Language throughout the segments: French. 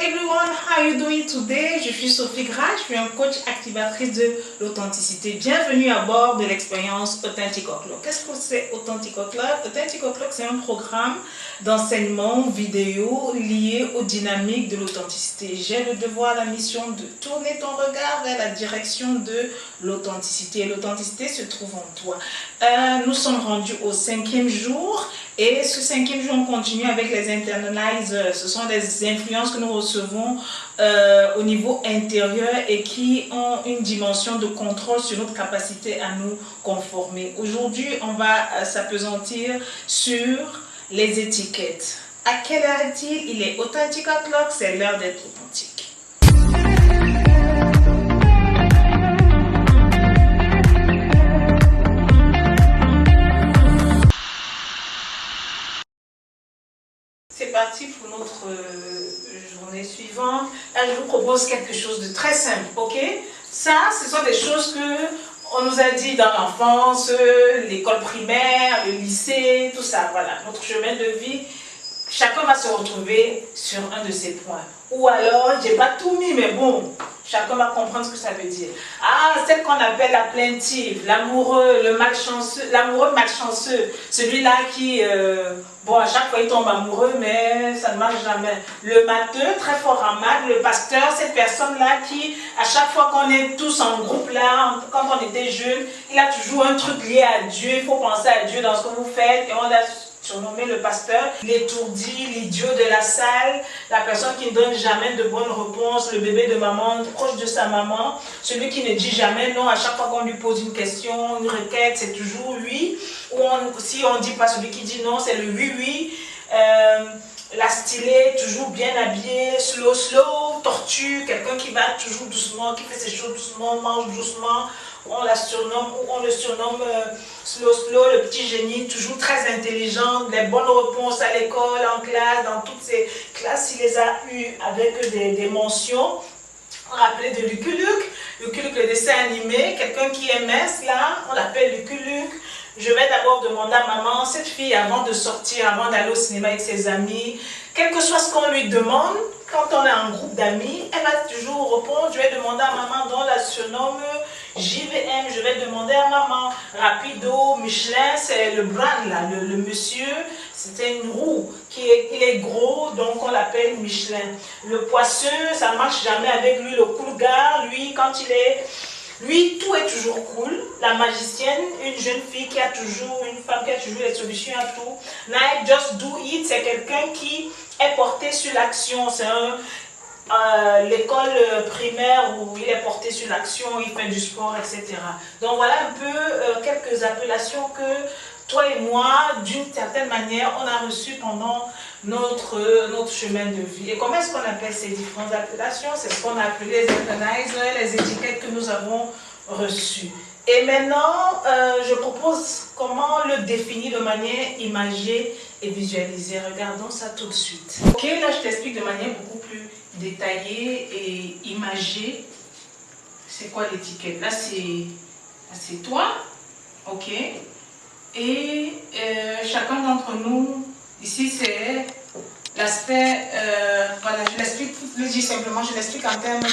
everyone, how are you doing today? Je suis Sophie Gras, je suis un coach activatrice de l'authenticité. Bienvenue à bord de l'expérience Authentic O'Clock. Qu'est-ce que c'est Authentic O'Clock? Authentic O'Clock, c'est un programme d'enseignement vidéo lié aux dynamiques de l'authenticité. J'ai le devoir, la mission de tourner ton regard vers la direction de l'authenticité. L'authenticité se trouve en toi. Nous sommes rendus au 5e jour. Et ce 5e jour, on continue avec les internalizers. Ce sont des influences que nous recevons au niveau intérieur et qui ont une dimension de contrôle sur notre capacité à nous conformer. Aujourd'hui, on va s'appesantir sur les étiquettes. À quelle heure est-il? Il est Authentic O'Clock, c'est l'heure d'être authentique. C'est parti pour notre journée suivante. Là, je vous propose quelque chose de très simple, ok? Ça, ce sont des choses que on nous a dit dans l'enfance, l'école primaire, le lycée, tout ça, voilà. Notre chemin de vie, chacun va se retrouver sur un de ces points. Ou alors, j'ai pas tout mis, mais bon, chacun va comprendre ce que ça veut dire. Ah, celle qu'on appelle la plaintive, l'amoureux, le malchanceux, l'amoureux malchanceux, celui-là qui, bon, à chaque fois il tombe amoureux, mais ça ne marche jamais. Le matheux, très fort en maths, le pasteur, cette personne-là qui, à chaque fois qu'on est tous en groupe là, quand on était jeunes, il a toujours un truc lié à Dieu, il faut penser à Dieu dans ce que vous faites, et on a surnommé le pasteur, l'étourdi, l'idiot de la salle, la personne qui ne donne jamais de bonnes réponses, le bébé de maman, proche de sa maman, celui qui ne dit jamais non à chaque fois qu'on lui pose une question, une requête, c'est toujours oui, ou si on ne dit pas celui qui dit non, c'est le oui-oui, la stylée, toujours bien habillée, slow, tortue, quelqu'un qui va toujours doucement, qui fait ses choses doucement, mange doucement, on la surnomme, ou on le surnomme slow, le petit génie, toujours très intelligent, les bonnes réponses à l'école, en classe, dans toutes ces classes, il les a eues avec des mentions. On l'appelait de Lucky Luke, le dessin animé, quelqu'un qui est mince là, on l'appelle Lucky Luke. Je vais d'abord demander à maman, cette fille avant de sortir, avant d'aller au cinéma avec ses amis, quel que soit ce qu'on lui demande, quand on est en groupe d'amis, elle va toujours répondre, je vais demander à maman, dont la surnomme JVM, je vais demander à maman, Rapido, Michelin, c'est le brand là, le monsieur, c'était une roue, il est gros, donc on l'appelle Michelin. Le poisseux, ça ne marche jamais avec lui, le cool gars, lui, quand il est... Lui, tout est toujours cool. La magicienne, une jeune fille qui a toujours, une femme qui a toujours les solutions à tout. Like, just do it, c'est quelqu'un qui est porté sur l'action. C'est l'école primaire où il est porté sur l'action, il fait du sport, etc. Donc voilà un peu quelques appellations que toi et moi, d'une certaine manière, on a reçues pendant notre chemin de vie. Et comment est-ce qu'on appelle ces différentes appellations? C'est ce qu'on a appelé les internalizers, les étiquettes que nous avons reçues. Et maintenant, je propose comment le définir de manière imagée et visualisée. Regardons ça tout de suite. Ok, là je t'explique de manière beaucoup plus détaillée et imagée. C'est quoi l'étiquette? Là c'est toi, ok? Et chacun d'entre nous, ici c'est l'aspect, voilà, je l'explique, je dis simplement, je l'explique en termes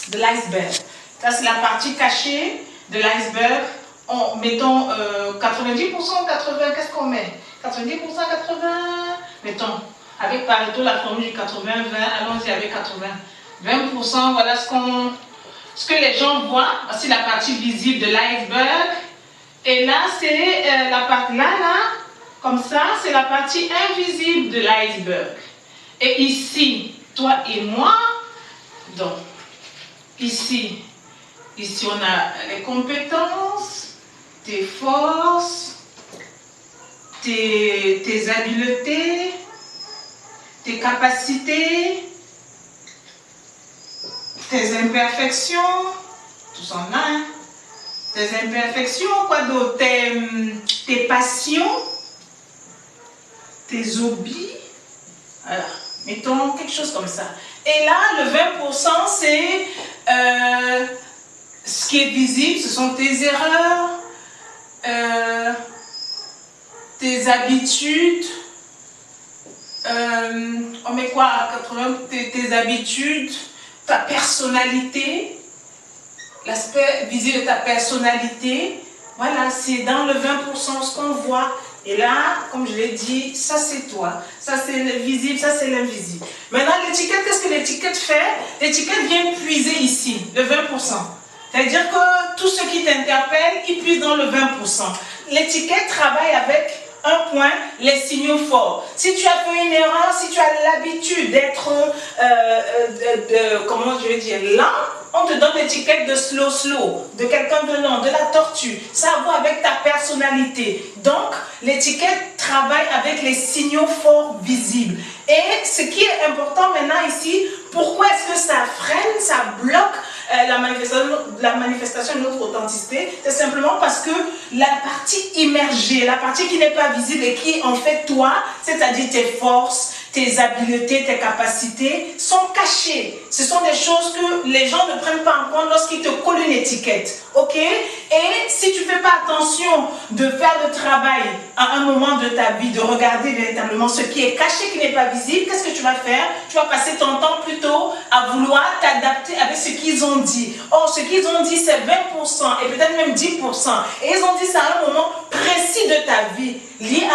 de l'iceberg. Ça c'est la partie cachée de l'iceberg. Mettons 90%, 80, qu'est-ce qu'on met? 90%, 80, mettons, avec Pareto la formule du 80-20, allons-y avec 80. 20%, voilà ce que les gens voient, voici la partie visible de l'iceberg. Et là, c'est la partie là, comme ça, c'est la partie invisible de l'iceberg. Et ici, toi et moi, donc, ici on a les compétences, tes forces, tes habiletés, tes capacités, tes imperfections, tout en a, hein? Tes imperfections, quoi d'autre? Tes passions, tes hobbies, voilà, mettons quelque chose comme ça. Et là, le 20%, c'est ce qui est visible, ce sont tes erreurs, tes habitudes, On met quoi à 80? Tes habitudes, ta personnalité, l'aspect visible de ta personnalité. Voilà, c'est dans le 20% ce qu'on voit. Et là, comme je l'ai dit, ça c'est toi. Ça c'est le visible, ça c'est l'invisible. Maintenant, l'étiquette, qu'est-ce que l'étiquette fait? L'étiquette vient puiser ici, le 20%. C'est-à-dire que tout ce qui t'interpelle, il puise dans le 20%. L'étiquette travaille avec un point, les signaux forts. Si tu as fait une erreur, si tu as l'habitude d'être, comment je vais dire, lent, on te donne l'étiquette de slow, de quelqu'un de lent, de la tortue. Ça a à voir avec ta personnalité. Donc, l'étiquette travaille avec les signaux forts visibles. Et ce qui est important maintenant ici, pourquoi est-ce que ça freine, ça bloque la manifestation de notre authenticité? C'est simplement parce que la partie immergée, la partie qui n'est pas visible et qui est en fait toi, c'est-à-dire tes forces, tes habiletés, tes capacités, sont cachées. Ce sont des choses que les gens ne prennent pas en compte lorsqu'ils te collent une étiquette. Ok? Et si tu ne fais pas attention de faire le travail à un moment de ta vie, de regarder véritablement ce qui est caché, qui n'est pas visible, qu'est-ce que tu vas faire? Tu vas passer ton temps plutôt à vouloir t'adapter avec ce qu'ils ont dit. Or, ce qu'ils ont dit, c'est 20% et peut-être même 10%. Et ils ont dit ça à un moment précis de ta vie, lié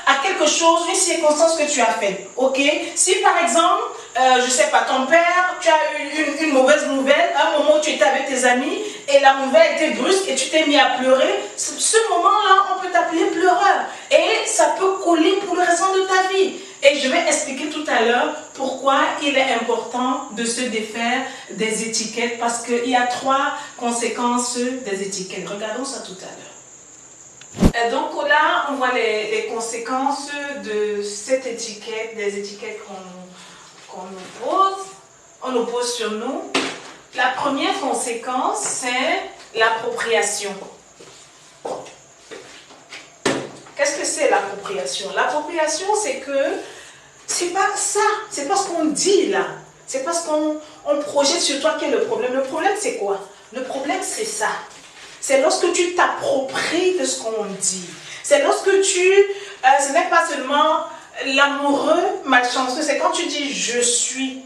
à quelque chose, une circonstance que tu as faite. Ok? Si par exemple, je ne sais pas, ton père, tu as eu une mauvaise nouvelle, à un moment où tu étais avec tes amis, et la nouvelle était brusque et tu t'es mis à pleurer, ce moment-là, on peut t'appeler pleureur. Et ça peut coller pour le restant de ta vie. Et je vais expliquer tout à l'heure pourquoi il est important de se défaire des étiquettes, parce qu'il y a 3 conséquences des étiquettes. Regardons ça tout à l'heure. Et donc là, on voit les conséquences de cette étiquette, des étiquettes on nous pose sur nous. La première conséquence, c'est l'appropriation. Qu'est-ce que c'est l'appropriation? L'appropriation, c'est que c'est pas ça, c'est pas ce qu'on dit là, c'est pas ce qu'on projette sur toi qui est le problème. Le problème, c'est quoi? Le problème, c'est ça. C'est lorsque tu t'appropries de ce qu'on dit. C'est lorsque ce n'est pas seulement l'amoureux malchanceux, c'est quand tu dis je suis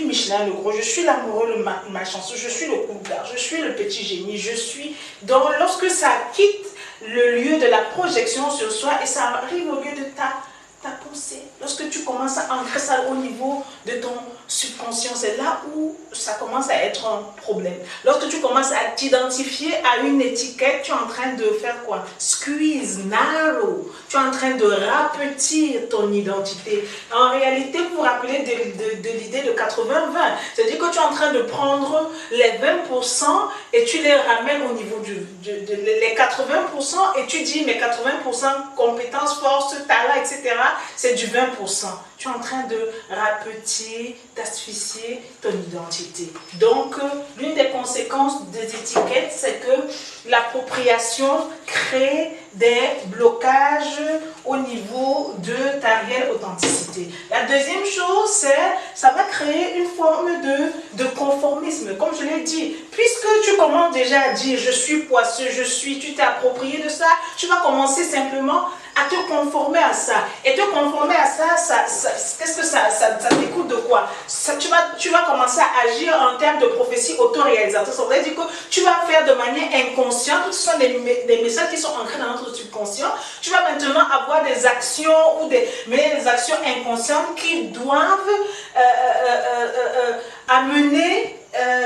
Michelin le gros, je suis l'amoureux le malchanceux, je suis le cougard, je suis le petit génie, je suis... Donc lorsque ça quitte le lieu de la projection sur soi et ça arrive au lieu de ta pensée, lorsque tu commences à ancrer ça au niveau de ton subconscient, c'est là où ça commence à être un problème. Lorsque tu commences à t'identifier à une étiquette, tu es en train de faire quoi? Squeeze, narrow. Tu es en train de rapetir ton identité. En réalité, vous vous rappelez de l'idée de 80-20. C'est-à-dire que tu es en train de prendre les 20% et tu les ramènes au niveau les 80% et tu dis, mais 80% compétences, force, talent, etc., c'est du 20%. Tu es en train de rapetir, d'asphyxier ton identité. Donc, l'une des conséquences des étiquettes, c'est que l'appropriation crée des blocages au niveau de ta réelle authenticité. La deuxième chose, c'est ça va créer une forme de conformisme. Comme je l'ai dit, puisque tu commences déjà à dire je suis poisseux, tu t'es approprié de ça, tu vas commencer simplement à te conformer à ça. Et te conformer à ça, qu'est-ce que ça t'écoute de quoi? Tu vas commencer à agir en termes de prophétie autoréalisatrice. Ça veut dire que tu vas faire de manière inconsciente, ce sont des messages qui sont ancrés dans notre subconscient. Tu vas maintenant avoir des actions des actions inconscientes qui doivent amener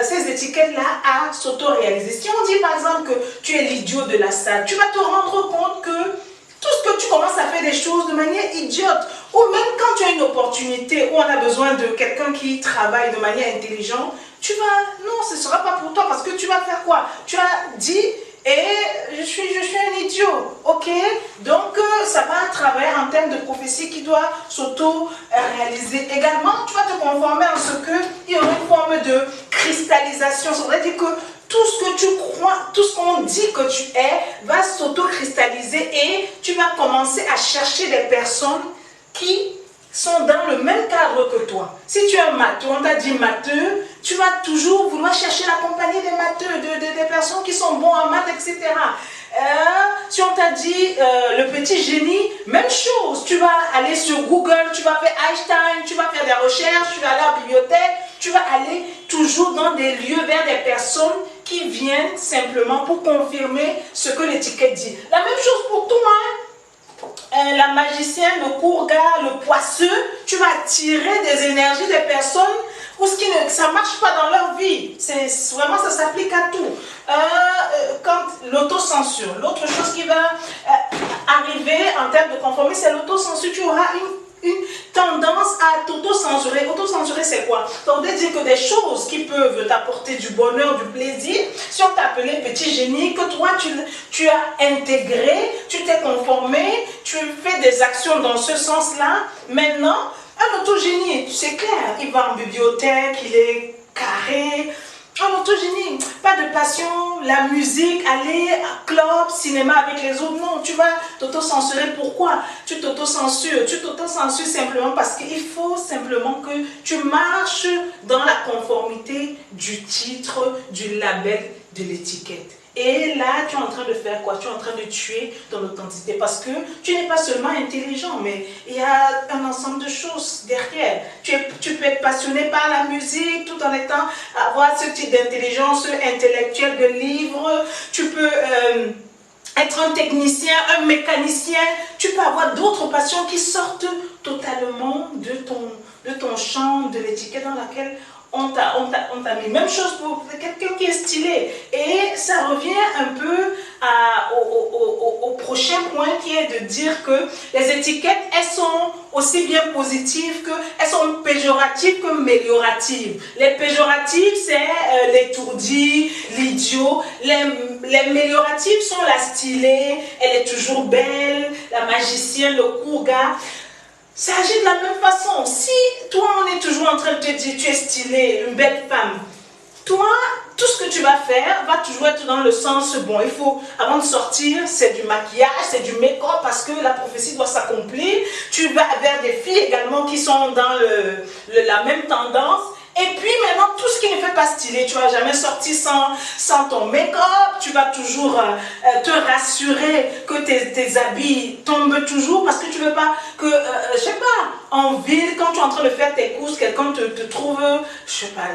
ces étiquettes-là à s'auto-réaliser. Si on dit par exemple que tu es l'idiot de la salle, tu vas te rendre compte que tout ce que tu commences à faire des choses de manière idiote, ou même quand tu as une opportunité où on a besoin de quelqu'un qui travaille de manière intelligente, non, ce ne sera pas pour toi parce que tu vas faire quoi? Tu as dit, je suis un idiot, ok? Donc, ça va travailler en termes de prophétie qui doit s'auto-réaliser. Également, tu vas te conformer en ce qu'il y aura une forme de cristallisation. Ça veut dire que tout ce que tu crois, tout ce qu'on dit que tu es, va s'auto-cristalliser et tu vas commencer à chercher des personnes qui sont dans le même cadre que toi. Si tu es un matheux, on t'a dit matheux, tu vas toujours vouloir chercher la compagnie des matheux, des personnes qui sont bons en maths, etc. Si on t'a dit le petit génie, même chose. Tu vas aller sur Google, tu vas faire Einstein, tu vas faire des recherches, tu vas aller à la bibliothèque, tu vas aller toujours dans des lieux vers des personnes qui viennent simplement pour confirmer ce que l'étiquette dit. La même chose pour toi, hein? La magicienne, le courga, le poisseux, tu vas attirer des énergies des personnes où ça ne marche pas dans leur vie. Vraiment, ça s'applique à tout. Quand l'autocensure, l'autre chose qui va arriver en termes de conformisme, c'est l'autocensure. Tu auras une tendance à t'auto-censurer. Auto-censurer, c'est quoi? Ça veut dire que des choses qui peuvent t'apporter du bonheur, du plaisir, si on t'appelait petit génie, que toi, tu as intégré, tu t'es conformé, tu fais des actions dans ce sens-là, maintenant, un autogénie, c'est clair, il va en bibliothèque, il est carré. Un autogénie, pas de passion, la musique, aller à club, cinéma avec les autres, non, tu vas t'auto-censurer. Pourquoi? Tu t'auto-censures simplement parce qu'il faut simplement que tu marches dans la conformité du titre, du label, de l'étiquette. Et là, tu es en train de faire quoi? Tu es en train de tuer ton authenticité parce que tu n'es pas seulement intelligent, mais il y a un ensemble de choses derrière. Tu peux être passionné par la musique tout en avoir ce type d'intelligence intellectuelle de livre. Tu peux être un technicien, un mécanicien. Tu peux avoir d'autres passions qui sortent totalement de ton champ, de l'étiquette dans laquelle on t'a mis. Même chose pour quelqu'un qui est stylé. Et ça revient un peu au prochain point qui est de dire que les étiquettes, elles sont aussi bien positives qu'elles sont péjoratives que amélioratives. Les péjoratives, c'est l'étourdi, l'idiot. Les amélioratives sont la stylée, elle est toujours belle, la magicienne, le courga. Ça agit de la même façon. Si toi, on est toujours en train de te dire tu es stylée, une belle femme, toi, tout ce que tu vas faire va toujours être dans le sens, bon, il faut, avant de sortir, c'est du maquillage, c'est du make-up parce que la prophétie doit s'accomplir. Tu vas vers des filles également qui sont dans la même tendance. Et puis maintenant, tout ce qui ne fait pas stylé, tu ne vas jamais sortir sans ton make-up, tu vas toujours te rassurer que tes habits tombent toujours parce que tu ne veux pas que, je sais pas, en ville, quand tu es en train de faire tes courses, quelqu'un te trouve, je sais pas,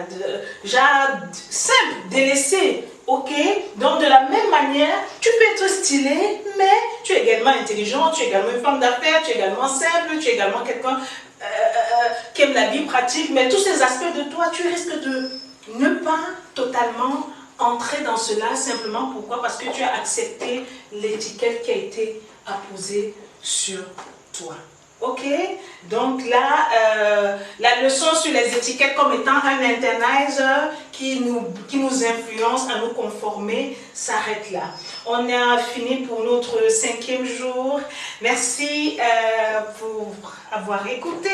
simple, délaissé. Ok, donc de la même manière, tu peux être stylé, mais tu es également intelligent, tu es également une femme d'affaires, tu es également simple, tu es également quelqu'un qui aime la vie pratique, mais tous ces aspects de toi, tu risques de ne pas totalement entrer dans cela, simplement pourquoi? Parce que tu as accepté l'étiquette qui a été apposée sur toi. Ok, donc là, la leçon sur les étiquettes comme étant un internalizer qui nous influence à nous conformer s'arrête là. On a fini pour notre 5e jour. Merci pour avoir écouté.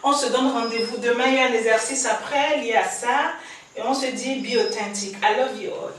On se donne rendez-vous demain. Il y a un exercice après lié à ça. Et on se dit be authentic. I love you all.